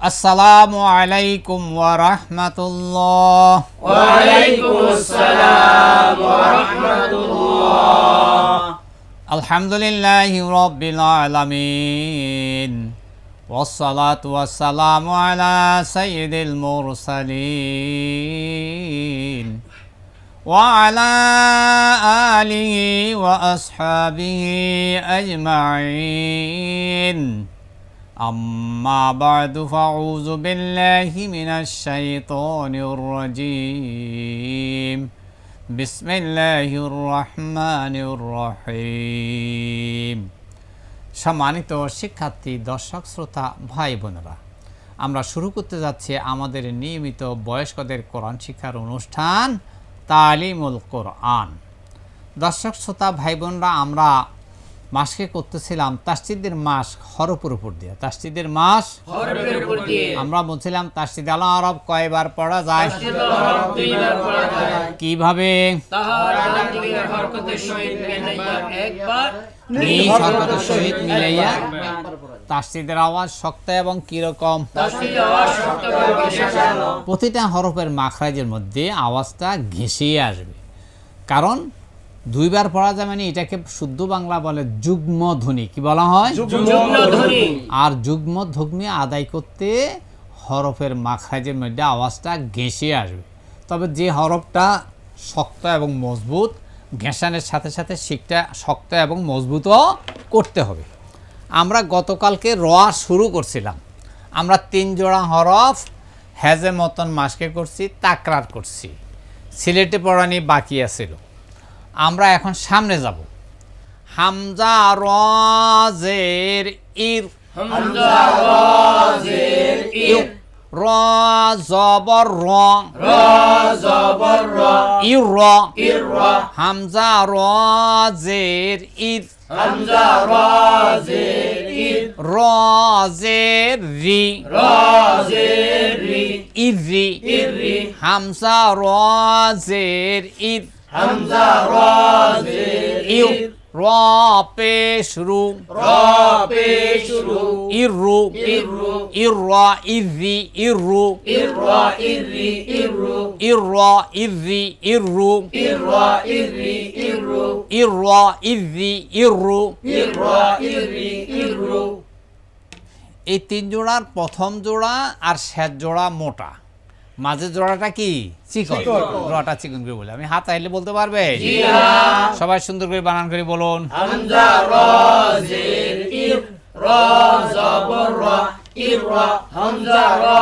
আসসালামু আলাইকুম ওয়া রাহমাতুল্লাহ। ওয়া আলাইকুমুস সালাম ওয়া রাহমাতুল্লাহ। আলহামদুলিল্লাহি রাব্বিল আলামিন ওয়াসসালাতু ওয়াসসালামু আলা সাইয়্যিদিল মুরসালিন ওয়া আলা আলিহি ওয়া আসহাবিহি আজমাইন। أما بعد فأعوذ بالله من الشيطان الرجيم بسم الله الرحمن الرحيم। সম্মানিত শিক্ষার্থী, দর্শক, শ্রোতা, ভাই বোনেরা, আমরা শুরু করতে যাচ্ছি আমাদের নিয়মিত বয়স্কদের কোরআন শিক্ষার অনুষ্ঠান তালিমুল কোরআন। দর্শক, শ্রোতা, ভাই বোনরা, আমরা মাসকে করতেছিলাম তাসদীদের মাস হরফের উপর দিয়ে। তাসদীদের মাস হরফের উপর দিয়ে আমরা বলছিলাম তাসদীদ আল আরব কয়বার পড়া যায়, তাসদীদ আল আরব দুইবার পড়া যায়। কিভাবে? তাহার ডান দিকের হরকতের সহিত মিলাইয়া একবার, নিজ হরকতের সহিত মিলাইয়া। তাসদীদের আওয়াজ শক্ত এবং কি রকম? তাসদীদের আওয়াজ শক্ত করে ঘেঁষানো। প্রতিটা হরফের মাখরাজের মধ্যে আওয়াজটা ঘেঁষিয়ে আসবে, কারণ দুইবার পড়া যাবে না। এটাকে শুদ্ধ বাংলা বলে যুগ্ম ধ্বনি। কি বলা হয়? যুগ্ম ধ্বনি। আর যুগ্ম ধ্বনি আদায় করতে হরফের মাখরাজের মধ্যে আওয়াজটা ঘেঁষে আসবে। তবে যে হরফটা শক্ত এবং মজবুত, ঘেঁষানোর সাথে সাথে শিখটা শক্ত এবং মজবুতও করতে হবে। আমরা গতকালকে র শুরু করছিলাম। আমরা 3 জোড়া হরফ হ্যাজে মতন মাসকে করছি, তাকরার করছি, সিলেটে পড়ানি বাকি আছিল। আমরা এখন সামনে যাব। হামজা র জের ইর, হামজা রা জের ইর, র জবর র, রা জবর রা, ইর র, ইর রা, হামজা র জের ইর, হামজা রা জের ইর, র জের রি, রা জের রি, ইর রি, ইর রি, হামজা র জের ইর, হামজা রা জের ইর, ইর, র পেশ রু, রা পেশ রু, ইর রু, ইর রু, ইর র ইর রি, ইর রু, ইর রা ইর রি, ইর রু, ইর র ইর রি, ইর রু, ইর রা ইর রি, ইর রু, ইর র ইর রি, ইর রু। ইর রা ইর রি, ইর রু। এই 3 জোড়ার প্রথম জোড়া আর শেষ জোড়া মোটা, মাঝের জোড়াটা কি চিকন। রটা চিকন করে বলে আমি হাত আইলে বলতে পারবে? জি হ্যাঁ। সবাই সুন্দর করে বানান করে বলুন। হামজা রা জের ইর, রা জবর রা, ইর রা, হামজা রা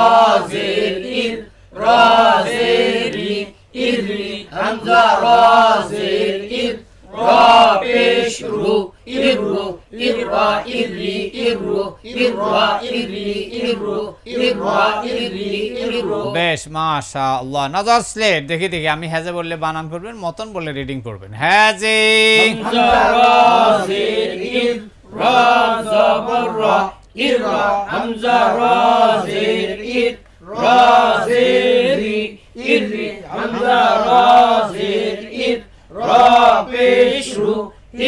জের ইর, রা জের রি, ইর রি, হামজা রা জের ইর, রা পেশ রু, ইর রু, ইর রা ইর রি, ইর রু, ইর রা ইর রি, ইর রু, ইর রা ইর রি, ইর রু। বেশ, মাশাআল্লাহ। নজর স্লেট দেখি দেখি, আমি হ্যাজে বললে বানান করবেন, মতন বললে রিডিং করবেন। হ্যাজে হামজা রা জের ইর, রা জবর রা, ইর রা, হামজা রা জের ইর, রা জের রি, ইর রি, হামজা রা জের ইর, রা পেশ রু,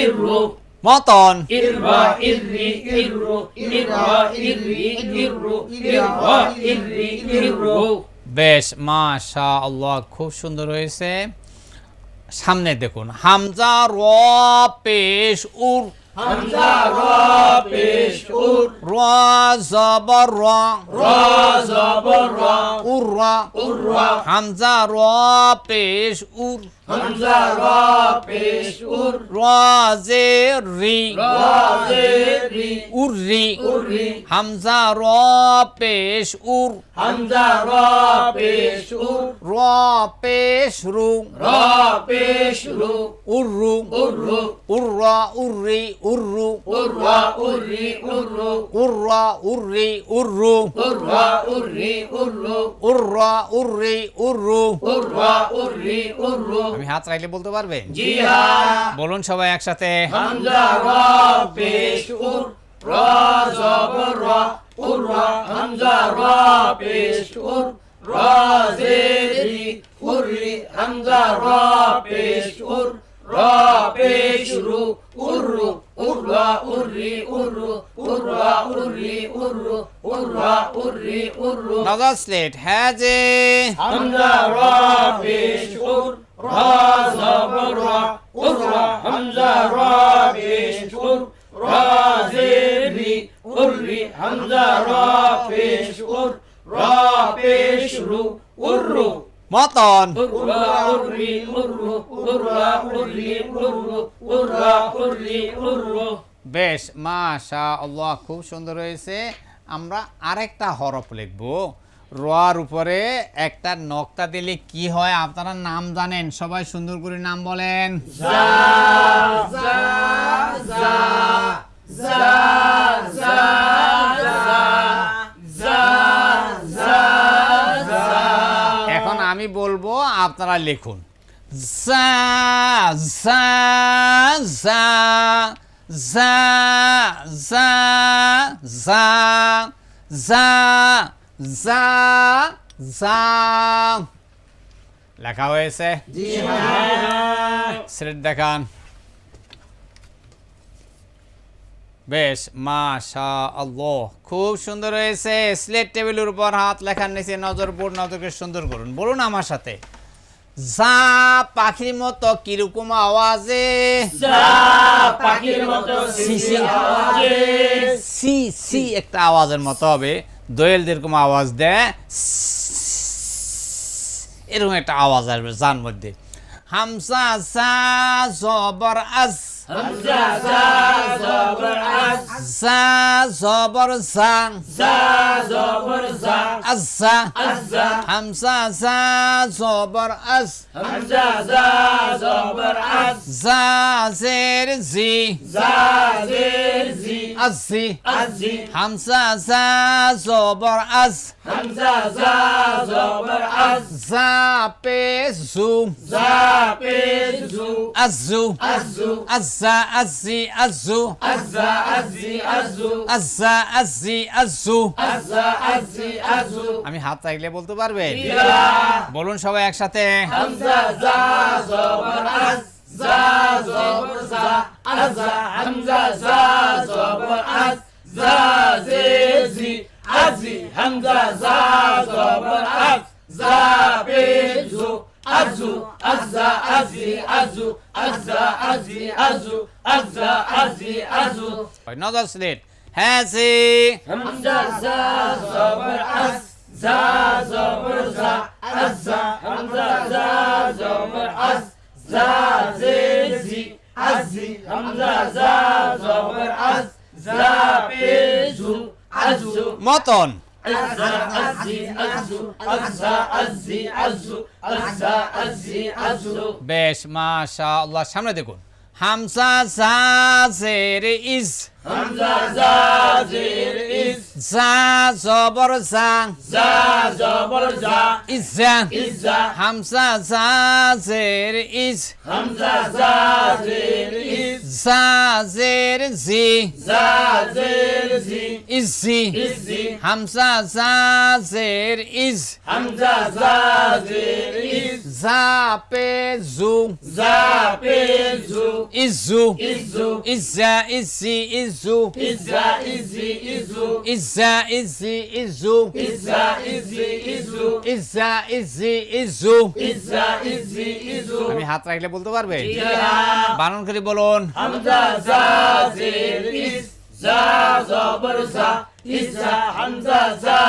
ইর রু, মতন। ইর রা ইর রি, ইর রু, ইর রা ইর রি, ইর রু, ইর রা ইর রি, ইর রু। বেশ, মাশাআল্লাহ, খুব সুন্দর হয়েছে। সামনে দেখুন, হামজা র পেশ উর, হামজা রা পেশ উর, র জবর র, রা জবর রা, উর র, উর রা, হামজা র পেশ উর, হামজা রা পেশ উর, র জের রি, রা জের রি, উর রি, উর রি, হামজা র পেশ উর, হামজা রা পেশ উর, র পেশ রু, রা পেশ রু, উর রু, উর রু, উর র উর রি, উর রু, উর রা উর রি, উর রু, উর র উর রি, উর রু, উর রা উর রি, উর রু, উর র উর রি, উর রু। উর রা উর রি, উর রু। আমি হাত রাখলে বলতে পারবেন? জি হ্যাঁ। বলুন সবাই একসাথে। হামজা রা পেশ উর, রা জবর রা, উর রা, হামজা রা পেশ উর, রা জের রি, উর রি, হামজা রা পেশ উর, রা পেশ রু, উর রু, urra urri urru urra urri urru urra urri urru নজর slate হ্যাজে hamza ra pesh ur ra zabar ra urra hamza ra pesh ur ra zeri urri hamza ra pesh ur ra pesh ru urru মতন urra urri urru urra urri urru urra urri urru বেশ মাশাআল্লাহ খুব সুন্দর হয়েছে আমরা আরেকটা হরফ লিখব রোয়ার উপরে একটা নকতা দিলে কি হয় আপনারা নাম জানেন সবাই সুন্দর করে নাম বলেন za za za za za za za za এখন আমি বলবো আপনারা লিখুন জা জা জা জা জা জা জা জা জা লেখা হয়েছে ji ha স্লেট দেখান বেশ মাশাআল্লাহ খুব সুন্দর হয়েছে স্লেট টেবিলের উপর হাত লেখার নিচে নজর বোর্ড নজরকে সুন্দর করুন বলুন আমার সাথে যা পাখির মতো কিরকম আওয়াজে za পাখির মতো সিসি আওয়াজে সি সি একটা আওয়াজের মতো হবে দোয়েল যেরকম আওয়াজ দেয় এরকম একটা আওয়াজ আসবে যার মধ্যে হামজা জা জবর আজ hamza za zabar az জা জবর জা za zabar za আজা azza হামজা জা জবর আজ hamza za zabar az জা জের জি za zer zi আজি azzi হামজা জা জবর আজ hamza za zabar az জা পে জু za pesh zu আজু azzu আজা আজি আজু azza azzi azzu আজা আজি আজু azza azzi azzu আমি হাত চাইলে বলতে পারবে ya বলুন সবাই একসাথে hamza za zabar az za zabar za azza hamza za zabar az za zer zi azzi hamza za zabar az za pesh zu azzu azza azzi azzu azza azzi azzu azza azzi azzu নজর slate হ্যাঁ hamza za zabar az za zabar za azza hamza za zabar az za zer zi azzi hamza za zabar az za pesh zu azzu মতন azza azzi azzu azza azzi azzu azza azzi azzu বেশ মাশাআল্লাহ সামনে দেখুন হামজা জা জের is hamza za zer is জা জবর জা za zabar za ইজা izza হামজা জা জের is hamza za zer is জা জের জি za zer zi easy izzi Hamza জা জের is hamza za zer is জা পে জু za pesh zu ইজু izzu ইজা ইজি ইজু izza izzi izzu ইজা ইজি ইজু izza izzi izzu ইজা easy ইজু izza izzi izzu আমি হাত রাখলে বলতে পারবে ya বানান করে বলুন hamza za zer is za zabar za izza hamza za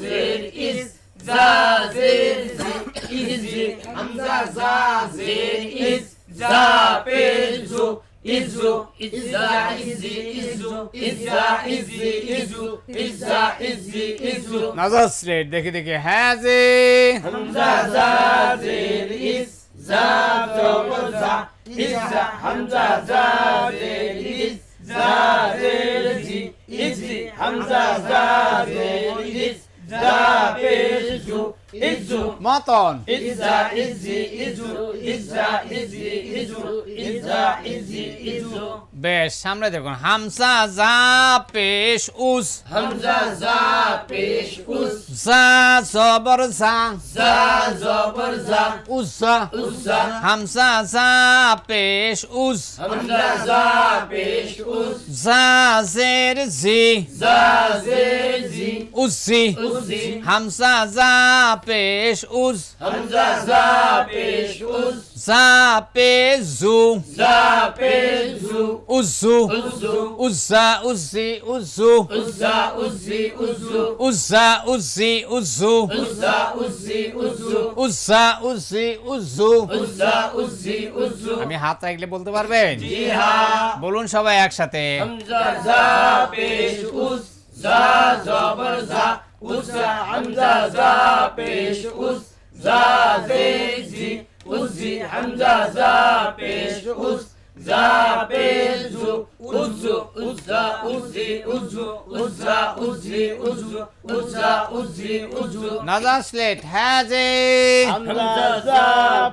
zer is za zer zi izzi hamza za zer is za pesh zu izzu izza izzi izzu izza izzi izzu izza izzi izzu নজর straight দেখে দেখে হ্যাঁ যে hamza za zer is za zabar za izza hamza za zer is za zer zi izzi hamza za zer is za pesh zu izzu মতন izza izzi izzu izza izzi izzu izza izzi izzu বেশ সামনে দেখুন হামজা জা পেশ উস হামজা জা পেশ উস জা জবর জা জা জবর জা উজ্জা উজ্জা হামজা জা পেশ উস হামজা জা পেশ উস জা জের জি জা জের জি উজ্জি উজ্জি হামজা জা পেশ উস হামজা জা পেশ উস জা পেশ জু জা পেশ জু উজ্জু উজ্জু উজ্জা উজ্জি উজ্জু উজ্জা উজ্জি উজ্জু উজ্জা উজ্জি উজ্জু উজ্জা উজ্জি উজ্জু উজ্জা উজ্জি উজ্জু উজ্জা উজ্জি উজ্জু আমি হাত রাখলে বলতে পারবেন জি হ্যাঁ বলুন সবাই একসাথে হামজা জা পেশ উস জা জবর জা উজ্জা হামজা জা পেশ উস জা জের জি উজ্জি হামজা জা পেশ উস জা পেশ জু উজ্জু উজ্জা উজ্জি উজ্জু উজ্জা উজ্জি উজ্জু উজ্জা উজ্জি উজ্জু নাজা স্লেট হ্যাজে হামজা জা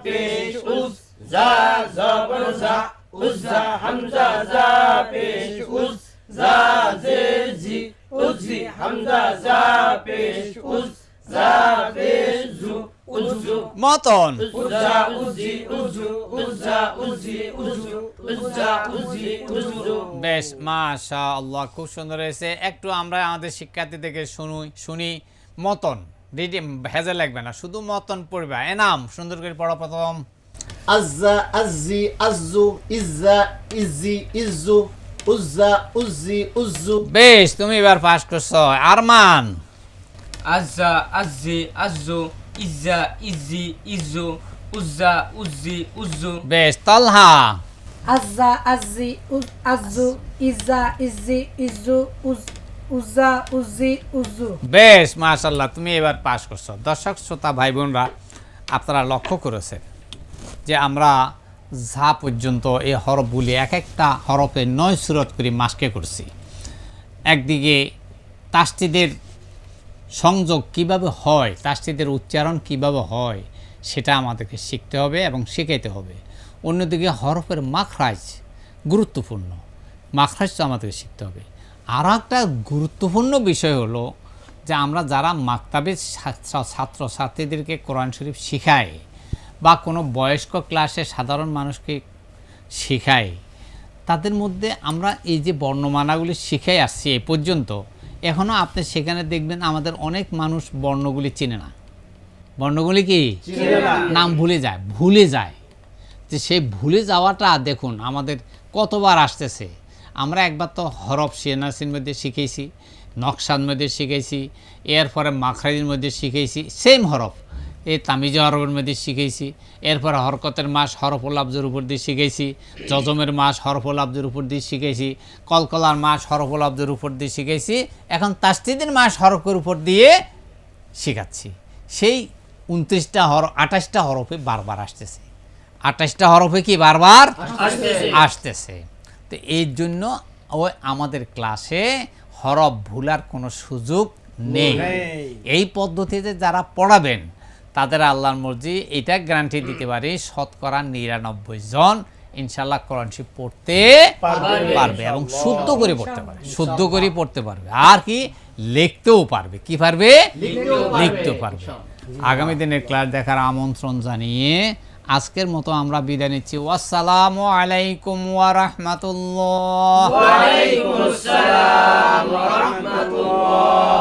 পেশ উস জা জবর জা উজ্জা হামজা জা পেশ উস জা জের জি উজ্জি হামজা জা পেশ উস জা পেশ জু উজ্জু মতন উজ্জা উজ্জি উজ্জু উজ্জা উজ্জি উজ্জু উজ্জা উজ্জি উজ্জু বেশ মাশাআল্লাহ খুব সুন্দর হয়েছে একটু আমরা আমাদের শিক্ষার্থীদেরকে শুনি মতন রিডি ভেজে লাগবে না শুধু মতন পড়বে এনাম সুন্দর করে পড়া প্রথম আজ্জা আজ্জি আজ্জু ইজ্জা ইজ্জি ইজ্জু উজ্জা উজ্জি উজ্জু বেশ তুমি এবার পাস করছো আরমান আজ্জা আজ্জি আজ্জু ইজ্জা ইজ্জি ইজ্জু উজ্জা উজ্জি উজ্জু বেশ তালহা আজ্জা আজ্জি আজ্জু ইজ্জা ইজ্জি ইজ্জু উজ্জা উজ্জি উজ্জু বেশ মাশাআল্লাহ তুমি এবার পাস করছো দর্শক শ্রোতা ভাই বোনরা আপনারা লক্ষ্য করেছেন যে আমরা যা পর্যন্ত এই হরফগুলি এক একটা হরফে 9 সূরত করে মাস্কে করছি একদিকে তাসদিদের সংযোগ কিভাবে হয় তাসদিদের উচ্চারণ কিভাবে হয় সেটা আমাদেরকে শিখতে হবে এবং শেখাইতে হবে অন্যদিকে হরফের মাখরাজ গুরুত্বপূর্ণ মাখরাজটা আমাদেরকে শিখতে হবে আর একটা গুরুত্বপূর্ণ বিষয় হলো যে আমরা যারা মাকতাবের ছাত্রছাত্রীদেরকে কোরআন শরীফ শেখাই বা কোনো বয়স্ক ক্লাসে সাধারণ মানুষকে শেখাই তাদের মধ্যে আমরা এই যে বর্ণমালাগুলি শিখাই আসছি এই পর্যন্ত এখনও আপনি সেখানে দেখবেন আমাদের অনেক মানুষ বর্ণগুলি চেনে না বর্ণগুলি কি নাম ভুলে যায় যে সেই ভুলে যাওয়াটা দেখুন আমাদের কতবার আসতেছে আমরা একবার তো হরফ সিনাসির মধ্যে শিখেছি নকশার মধ্যে শিখেছি এরপরে মাখরাজের মধ্যে শিখেছি সেম হরফ এই তামিজ হরফের মধ্যে শিখেছি এরপরে হরকতের মাস হরফুল আবজের উপর দিয়ে শিখেছি জজমের মাস হরফুল আবজের উপর দিয়ে শিখেছি কলকলার মাস হরফুল আবজের উপর দিয়ে শিখেছি এখন তাসদিদের মাস হরফের উপর দিয়ে শেখাচ্ছি সেই 29টা হরফ 28টা হরফে বারবার আসতেছে 28টা হরফে কি বারবার আসতেছে তো এই জন্য ওই আমাদের ক্লাসে হরফ ভুলার কোনো সুযোগ নেই এই পদ্ধতিতে যারা পড়াবেন তাদের আল্লাহর মর্জি এটা গ্যারান্টি দিতে পারি শতকরা 99 জন ইনশাআল্লাহ কোরআন শরীফ পড়তে পারবে এবং শুদ্ধ করে পড়তে পারবে আর কি লিখতেও পারবে কি পারবে লিখতেও পারবে আগামী দিনের ক্লাস দেখার আমন্ত্রণ জানিয়ে আজকের মতো আমরা বিদায় নিচ্ছি আসসালামু আলাইকুম ওয়া রাহমাতুল্লাহ ওয়া আলাইকুম আসসালাম ওয়া রাহমাতুল্লাহ